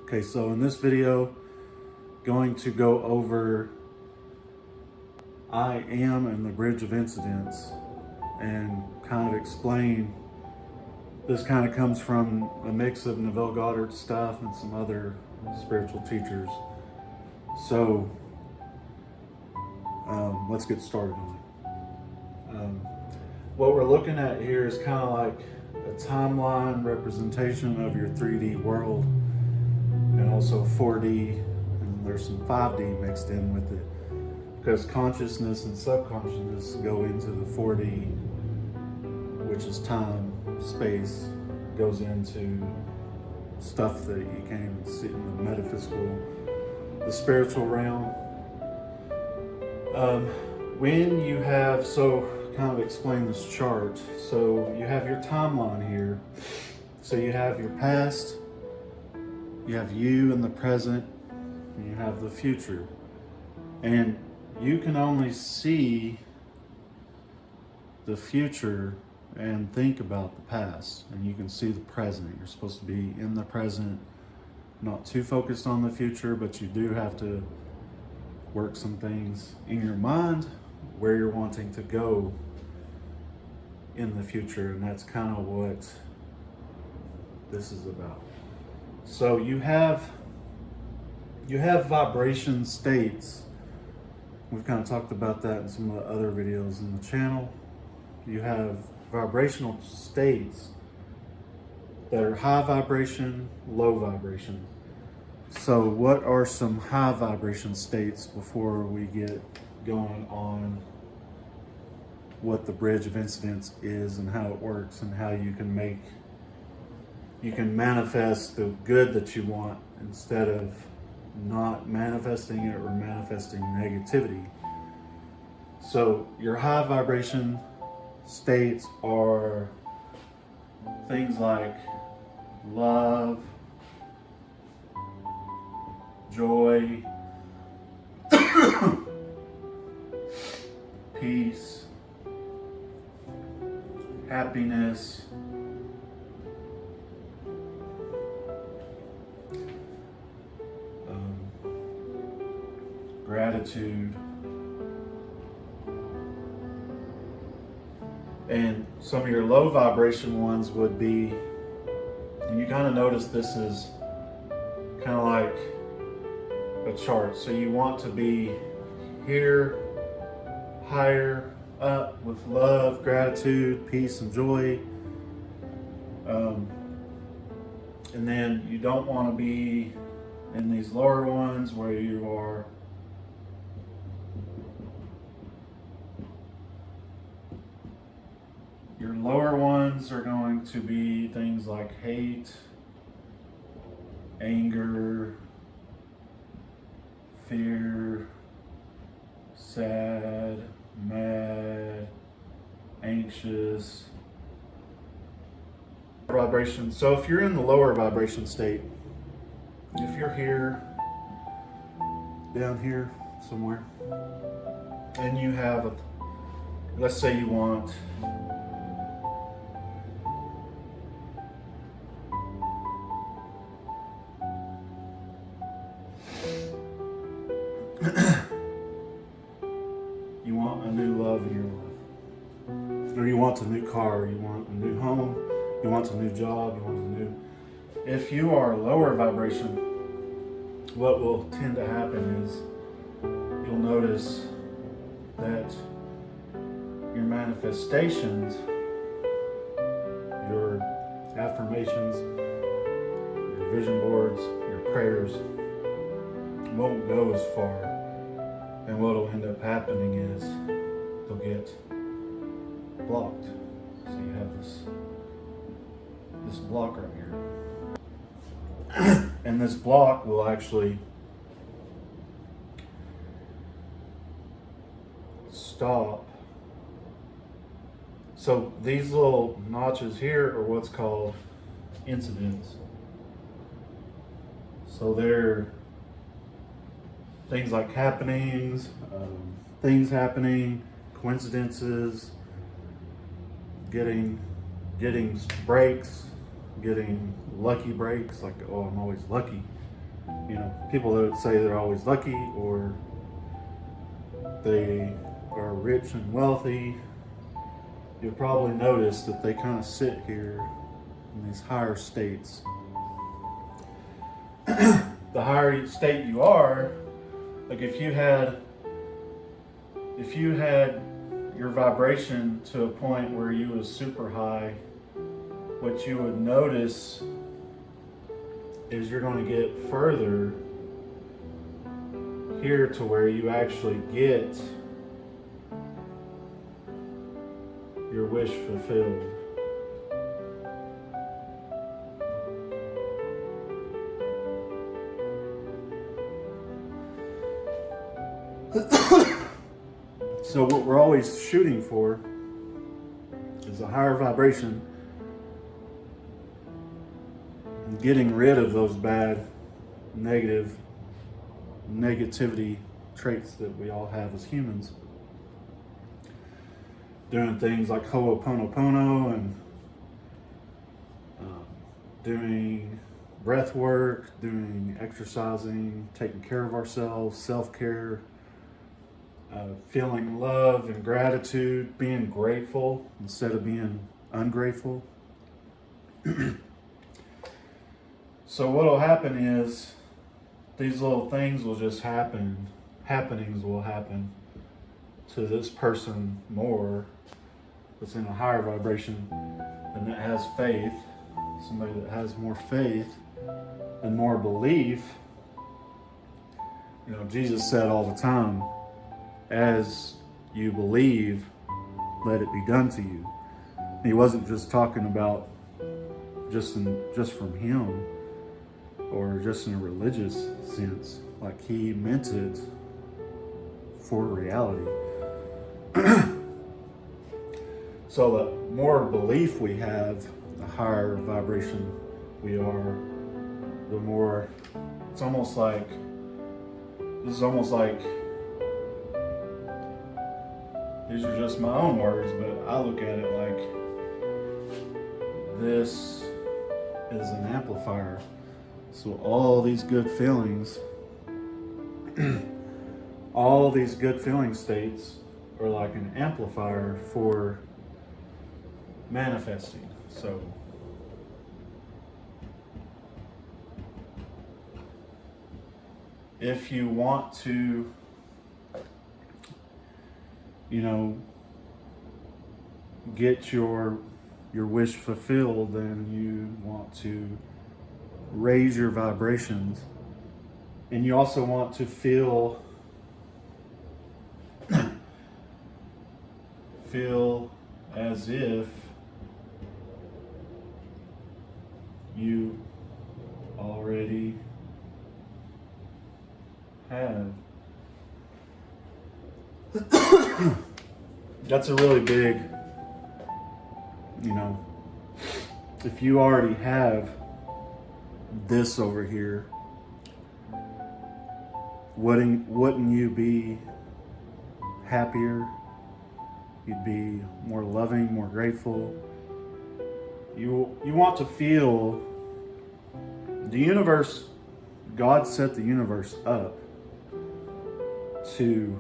Okay, so in this video, going to go over I am and the bridge of incidents and kind of explain. This kind of comes from a mix of Neville Goddard stuff and some other spiritual teachers. So let's get started on it. What we're looking at here is kind of like a timeline representation of your 3D world and also 4D, and there's some 5D mixed in with it because consciousness and subconsciousness go into the 4D, which is time, space, goes into stuff that you can't even see in the metaphysical, the spiritual realm. When you have, so kind of explain this chart. So you have your timeline here. So you have your past, you have you in the present, and you have the future. And you can only see the future and think about the past, and you can see the present. You're supposed to be in the present, not too focused on the future, but you do have to work some things in your mind where you're wanting to go in the future, and that's kind of what this is about. So you have vibration states. We've kind of talked about that in some of the other videos in the channel. You have vibrational states that are high vibration, low vibration. So what are some high vibration states before we get going on what the bridge of incidents is and how it works and how you can manifest the good that you want instead of not manifesting it or manifesting negativity. So your high vibration states are things like love, joy, peace, happiness, gratitude. And some of your low vibration ones would be, and you kind of notice this is kind of like a chart. So you want to be here, higher up with love, gratitude, peace, and joy. And then you don't want to be in these lower ones where you are your lower ones are going to be things like hate, anger, fear, sad, mad, anxious vibration. So if you're in the lower vibration state, if you're here, down here somewhere, and you have let's say you want you want a new love in your life, or you want a new car, you want a new home, you want a new job, you want a new... If you are lower vibration, what will tend to happen is you'll notice that your manifestations, your affirmations, your vision boards, your prayers won't go as far. And what will end up happening is they'll get blocked. So you have this block right here. And this block will actually stop. So these little notches here are what's called incidents. So they're things like happenings, things happening, coincidences, getting breaks, getting lucky breaks, like, oh, I'm always lucky. you know, people that say they're always lucky or they are rich and wealthy, you'll probably notice that they kind of sit here in these higher states. The higher state you are, like if you had your vibration to a point where you was super high, what you would notice is you're going to get further here to where you actually get your wish fulfilled. So what we're always shooting for is a higher vibration and getting rid of those bad, negativity traits that we all have as humans. Doing things like Ho'oponopono and doing breath work, doing exercising, taking care of ourselves, self-care, feeling love and gratitude, being grateful instead of being ungrateful. So what will happen is these little things will just happen. Happenings will happen to this person more that's in a higher vibration and that has faith. Somebody that has more faith and more belief. You know, Jesus said all the time, as you believe, let it be done to you. He wasn't just talking about just from him or just in a religious sense. Like he meant it for reality. So the more belief we have, the higher vibration we are, the more, this is almost like, these are just my own words, but I look at it like this is an amplifier. So all these good feelings, all these good feeling states are like an amplifier for manifesting. So if you want to, you know, get your wish fulfilled, then you want to raise your vibrations, and you also want to feel as if you already have. That's a really big, you know, if you already have this over here, wouldn't you be happier? You'd be more loving, more grateful. You want to feel the universe. God set the universe up to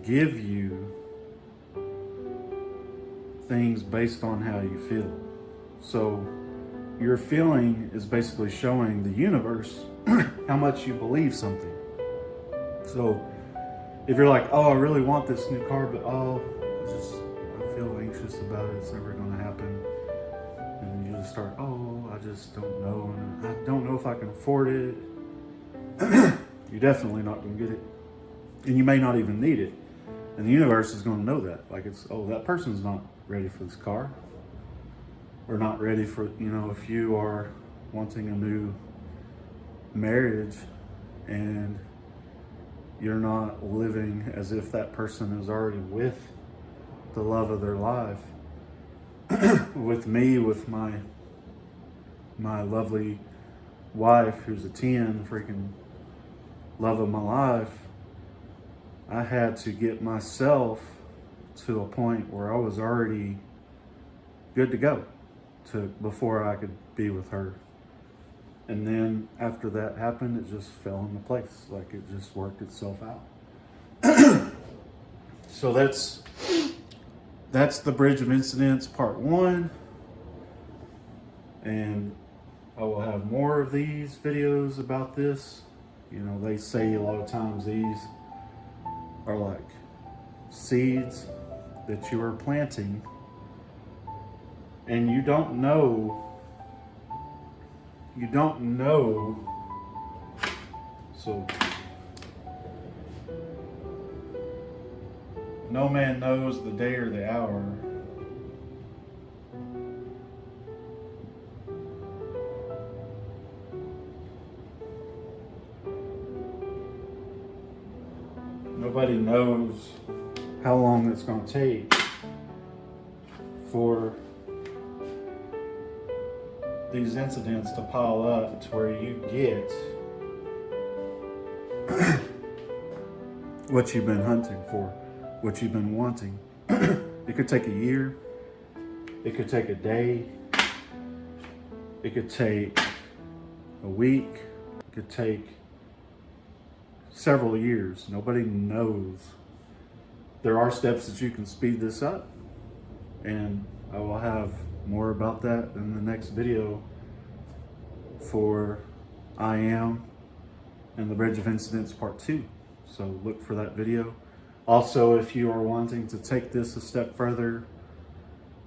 give you things based on how you feel. So your feeling is basically showing the universe how much you believe something. So if you're like, oh, I really want this new car, but I feel anxious about it, it's never going to happen. And you just start, oh, I just don't know, and I don't know if I can afford it. You're definitely not going to get it. And you may not even need it. And the universe is going to know that. Like that person's not ready for this car. Or not ready for, if you are wanting a new marriage and you're not living as if that person is already with the love of their life. With me, with my lovely wife, who's a 10, freaking love of my life, I had to get myself to a point where I was already good to go before I could be with her. And then after that happened, it just fell into place. Like it just worked itself out. So that's the Bridge of Incidents part 1. And I will have more of these videos about this. You know, they say a lot of times these are like seeds that you are planting, and you don't know, so no man knows the day or the hour. Nobody knows how long it's going to take for these incidents to pile up to where you get what you've been hunting for, what you've been wanting. It could take a year, it could take a day, it could take a week, it could take several years. Nobody knows. There are steps that you can speed this up, and I will have more about that in the next video for I Am and the Bridge of Incidents part 2. So look for that video. Also, if you are wanting to take this a step further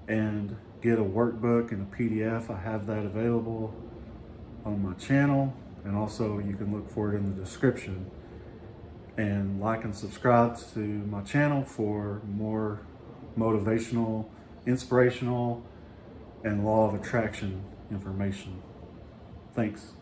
and get a workbook and a PDF, I have that available on my channel, and also you can look for it in the description. And like and subscribe to my channel for more motivational, inspirational, and law of attraction information. Thanks.